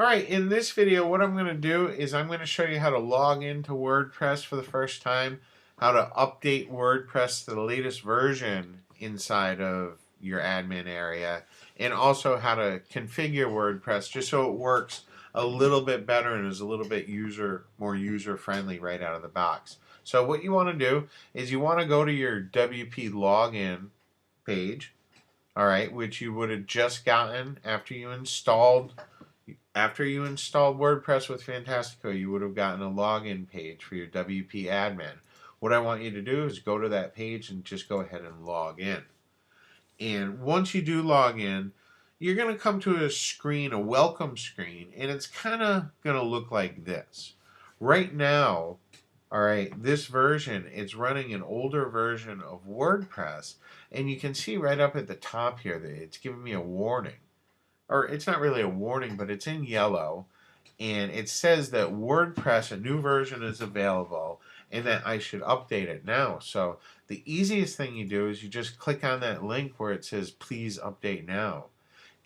Alright, in this video what I'm going to do is I'm going to show you how to log into WordPress for the first time, how to update WordPress to the latest version inside of your admin area, and also how to configure WordPress just so it works a little bit better and is a little bit more user friendly right out of the box. So what you want to do is you want to go to your WP login page, alright, which you would have just gotten after you installed WordPress with Fantastico. You would have gotten a login page for your WP admin. What I want you to do is go to that page and just go ahead and log in. And once you do log in, you're going to come to a screen, a welcome screen, and it's kind of going to look like this. Right now, all right, this version, it's running an older version of WordPress, and you can see right up at the top here that it's giving me a warning. Or it's not really a warning, but it's in yellow, and it says that WordPress, a new version is available, and that I should update it now. So the easiest thing you do is you just click on that link where it says please update now.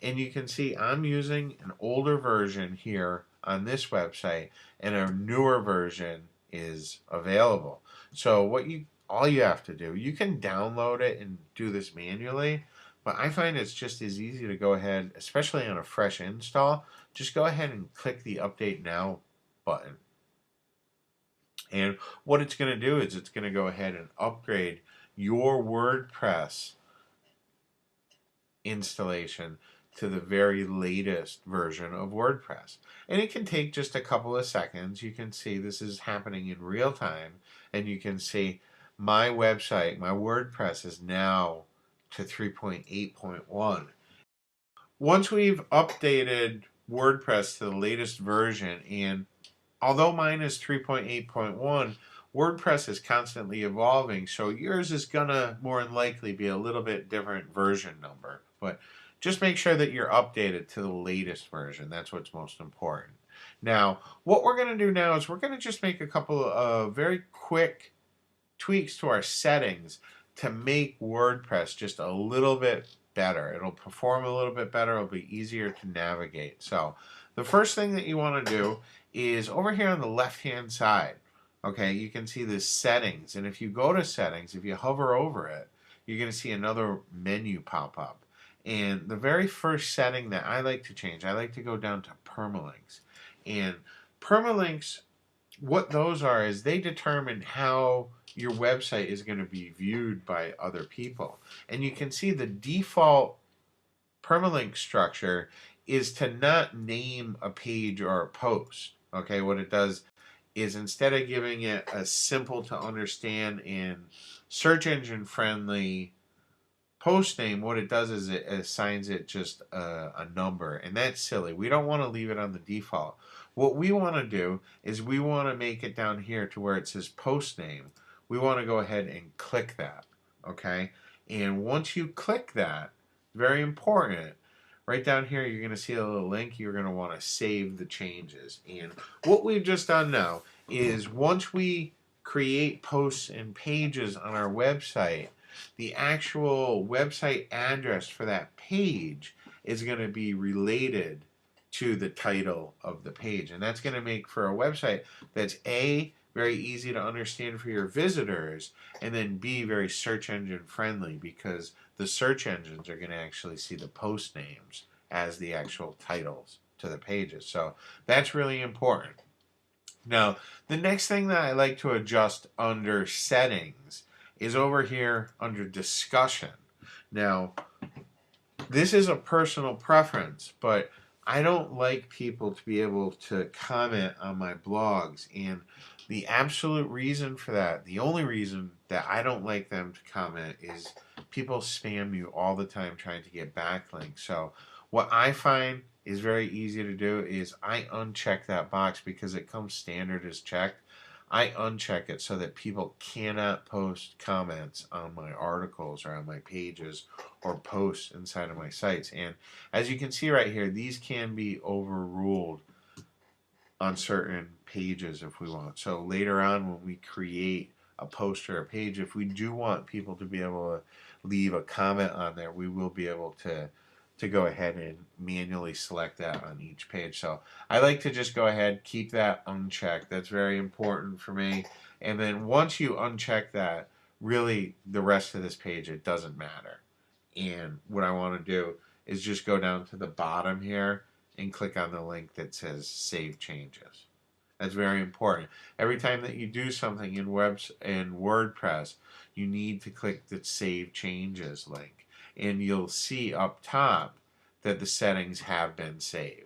And you can see I'm using an older version here on this website, and a newer version is available. So all you have to do, you can download it and do this manually, but I find it's just as easy to go ahead, especially on a fresh install, just go ahead and click the Update Now button. And what it's going to do is it's going to go ahead and upgrade your WordPress installation to the very latest version of WordPress. And it can take just a couple of seconds. You can see this is happening in real time, and you can see my website, my WordPress is now to 3.8.1. Once we've updated WordPress to the latest version, and although mine is 3.8.1, WordPress is constantly evolving, so yours is gonna more than likely be a little bit different version number. But just make sure that you're updated to the latest version. That's what's most important. Now, what we're going to do now is we're going to just make a couple of very quick tweaks to our settings to make WordPress just a little bit better. It'll perform a little bit better. It'll be easier to navigate. So the first thing that you want to do is over here on the left-hand side, okay, you can see the settings. And if you go to settings, if you hover over it, you're going to see another menu pop up. And the very first setting that I like to change, I like to go down to permalinks. And permalinks, what those are is they determine how your website is going to be viewed by other people. And you can see the default permalink structure is to not name a page or a post. Okay, what it does is instead of giving it a simple to understand and search engine friendly post name, what it does is it assigns it just a number, and that's silly. We don't want to leave it on the default. What we want to do is we want to make it down here to where it says post name. We want to go ahead and click that, okay? And once you click that, very important, right down here you're going to see a little link. You're going to want to save the changes. And what we've just done now is once we create posts and pages on our website, the actual website address for that page is going to be related to the title of the page. And that's going to make for a website that's A, very easy to understand for your visitors, and then B, very search engine friendly, because the search engines are going to actually see the post names as the actual titles to the pages. So that's really important. Now, the next thing that I like to adjust under settings is over here under discussion. Now, this is a personal preference, but I don't like people to be able to comment on my blogs, and the absolute reason for that, the only reason that I don't like them to comment, is people spam you all the time trying to get backlinks. So what I find is very easy to do is I uncheck that box because it comes standard as checked. I uncheck it so that people cannot post comments on my articles or on my pages or posts inside of my sites. And as you can see right here, these can be overruled on certain pages if we want. So later on when we create a post or a page, if we do want people to be able to leave a comment on there, we will be able to to go ahead and manually select that on each page. So I like to just go ahead, keep that unchecked. That's very important for me. And then once you uncheck that, really the rest of this page, it doesn't matter. And what I want to do is just go down to the bottom here and click on the link that says Save Changes. That's very important. Every time that you do something in WordPress, you need to click the Save Changes link, and you'll see up top that the settings have been saved.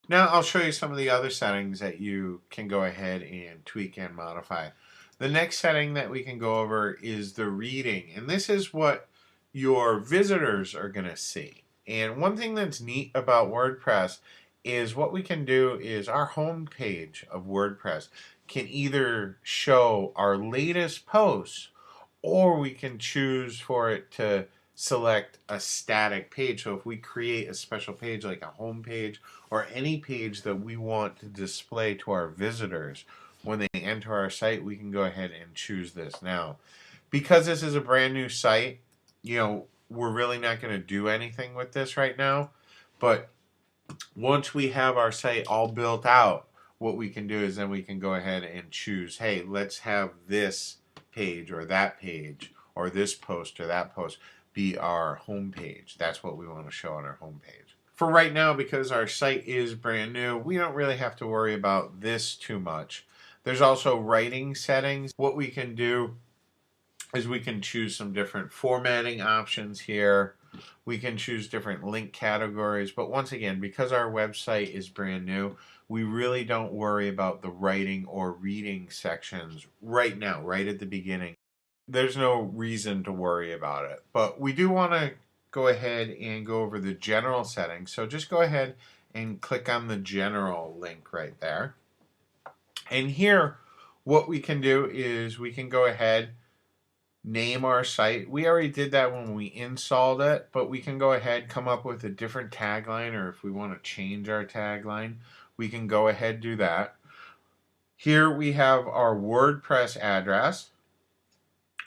Now I'll show you some of the other settings that you can go ahead and tweak and modify. The next setting that we can go over is the reading, and this is what your visitors are going to see. And one thing that's neat about WordPress is what we can do is our home page of WordPress can either show our latest posts, or we can choose for it to select a static page. So if we create a special page like a home page or any page that we want to display to our visitors when they enter our site, we can go ahead and choose this. Now, because this is a brand new site, we're really not going to do anything with this right now, but once we have our site all built out, what we can do is then we can go ahead and choose, hey, let's have this page or that page or this post or that post be our home page. That's what we want to show on our home page. For right now, because our site is brand new, we don't really have to worry about this too much. There's also writing settings. What we can do is we can choose some different formatting options here. We can choose different link categories, but once again, because our website is brand new, we really don't worry about the writing or reading sections right now, right at the beginning. There's no reason to worry about it, but we do want to go ahead and go over the general settings. So just go ahead and click on the general link right there. And here, what we can do is we can go ahead, name our site. We already did that when we installed it, but we can go ahead, come up with a different tagline, or if we want to change our tagline, we can go ahead do that. Here we have our WordPress address.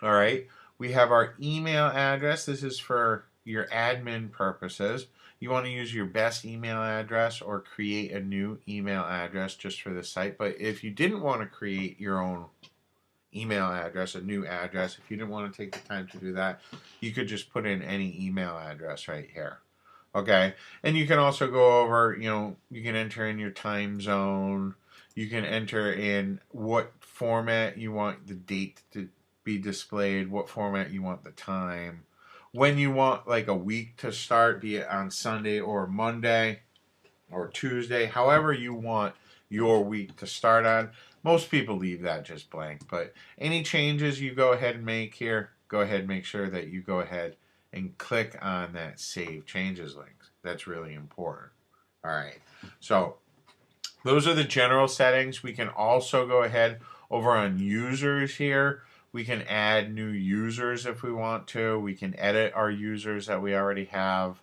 All right, we have our email address. This is for your admin purposes. You want to use your best email address or create a new email address just for the site. But if you didn't want to create your own email address, a new address, if you didn't want to take the time to do that, you could just put in any email address right here. Okay, and you can also go over, you can enter in your time zone. You can enter in what format you want the date to be displayed, what format you want the time, when you want like a week to start, be it on Sunday or Monday or Tuesday, however you want your week to start on. Most people leave that just blank, but any changes you go ahead and make here, go ahead and make sure that you go ahead and click on that Save Changes link. That's really important. All right, so those are the general settings. We can also go ahead over on users here. We can add new users if we want to. We can edit our users that we already have.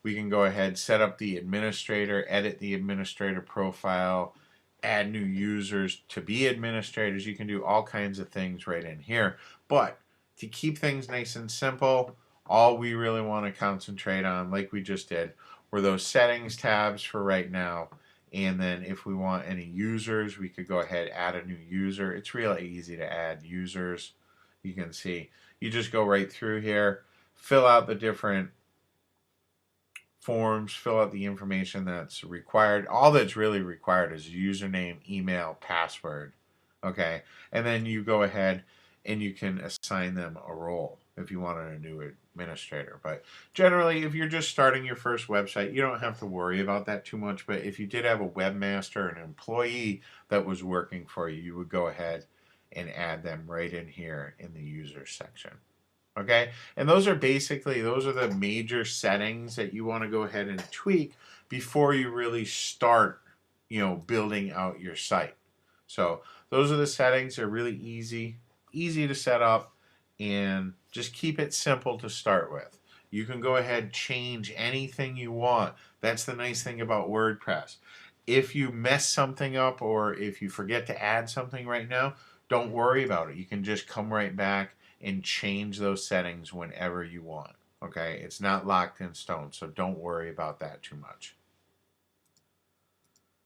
We can go ahead, set up the administrator, edit the administrator profile, add new users to be administrators. You can do all kinds of things right in here. But to keep things nice and simple, all we really want to concentrate on, like we just did, were those settings tabs for right now. And then if we want any users, we could go ahead, add a new user. It's really easy to add users. You can see, you just go right through here, fill out the different forms, fill out the information that's required. All that's really required is username, email, password. Okay, and then you go ahead and you can assign them a role if you wanted a new administrator. But generally, if you're just starting your first website, you don't have to worry about that too much. But if you did have a webmaster, an employee that was working for you, you would go ahead and add them right in here in the user section. Okay, and those are the major settings that you want to go ahead and tweak before you really start, building out your site. So those are the settings. They're really easy to set up, and just keep it simple to start with. You can go ahead, change anything you want. That's the nice thing about WordPress. If you mess something up or if you forget to add something right now, don't worry about it. You can just come right back and change those settings whenever you want. Okay, it's not locked in stone, so don't worry about that too much.